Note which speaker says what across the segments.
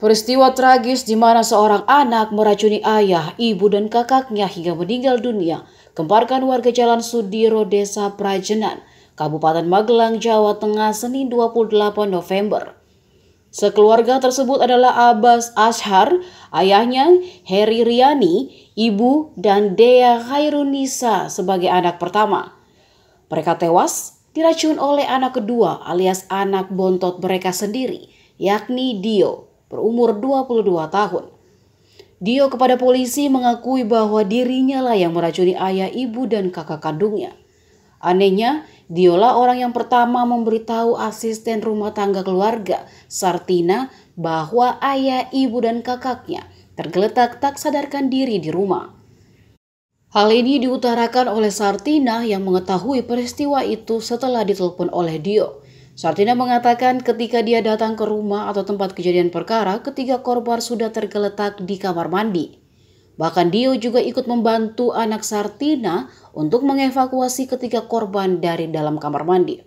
Speaker 1: Peristiwa tragis di mana seorang anak meracuni ayah, ibu, dan kakaknya hingga meninggal dunia gemparkan warga Jalan Sudiro, Desa Prajenan, Kabupaten Magelang, Jawa Tengah, Senin 28 November. Sekeluarga tersebut adalah Abbas Ashar, ayahnya Heri Riani, ibu, dan Dea Khairunisa sebagai anak pertama. Mereka tewas diracun oleh anak kedua alias anak bontot mereka sendiri, yakni Dio, berumur 22 tahun. Dio kepada polisi mengakui bahwa dirinya lah yang meracuni ayah, ibu, dan kakak kandungnya. Anehnya, Diolah orang yang pertama memberitahu asisten rumah tangga keluarga, Sartina, bahwa ayah, ibu, dan kakaknya tergeletak tak sadarkan diri di rumah. Hal ini diutarakan oleh Sartina yang mengetahui peristiwa itu setelah ditelepon oleh Dio. Sartina mengatakan ketika dia datang ke rumah atau tempat kejadian perkara, ketiga korban sudah tergeletak di kamar mandi. Bahkan Dio juga ikut membantu anak Sartina untuk mengevakuasi ketiga korban dari dalam kamar mandi.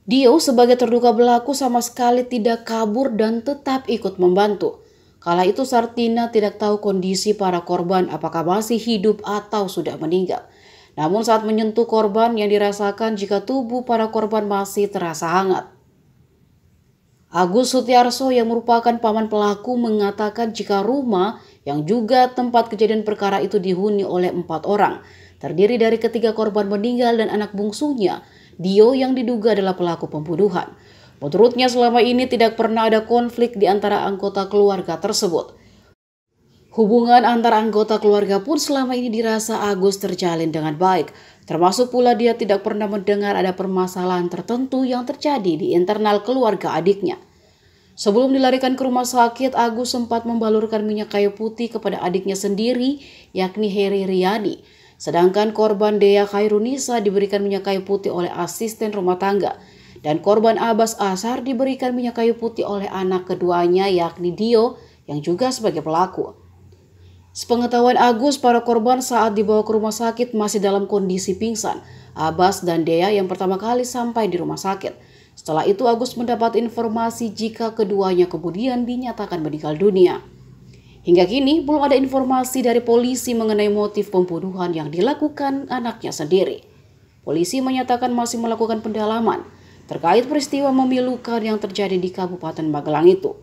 Speaker 1: Dio sebagai terduga pelaku sama sekali tidak kabur dan tetap ikut membantu. Kala itu Sartina tidak tahu kondisi para korban apakah masih hidup atau sudah meninggal. Namun saat menyentuh korban yang dirasakan jika tubuh para korban masih terasa hangat. Agus Sutiarso yang merupakan paman pelaku mengatakan jika rumah yang juga tempat kejadian perkara itu dihuni oleh 4 orang, terdiri dari ketiga korban meninggal dan anak bungsunya, Dio yang diduga adalah pelaku pembunuhan. Menurutnya selama ini tidak pernah ada konflik di antara anggota keluarga tersebut. Hubungan antara anggota keluarga pun selama ini dirasa Agus terjalin dengan baik, termasuk pula dia tidak pernah mendengar ada permasalahan tertentu yang terjadi di internal keluarga adiknya. Sebelum dilarikan ke rumah sakit, Agus sempat membalurkan minyak kayu putih kepada adiknya sendiri, yakni Heri Riani. Sedangkan korban Dea Khairunisa diberikan minyak kayu putih oleh asisten rumah tangga. Dan korban Abbas Ashar diberikan minyak kayu putih oleh anak keduanya, yakni Dio, yang juga sebagai pelaku. Sepengetahuan Agus, para korban saat dibawa ke rumah sakit masih dalam kondisi pingsan. Abbas dan Dea yang pertama kali sampai di rumah sakit. Setelah itu Agus mendapat informasi jika keduanya kemudian dinyatakan meninggal dunia. Hingga kini belum ada informasi dari polisi mengenai motif pembunuhan yang dilakukan anaknya sendiri. Polisi menyatakan masih melakukan pendalaman terkait peristiwa memilukan yang terjadi di Kabupaten Magelang itu.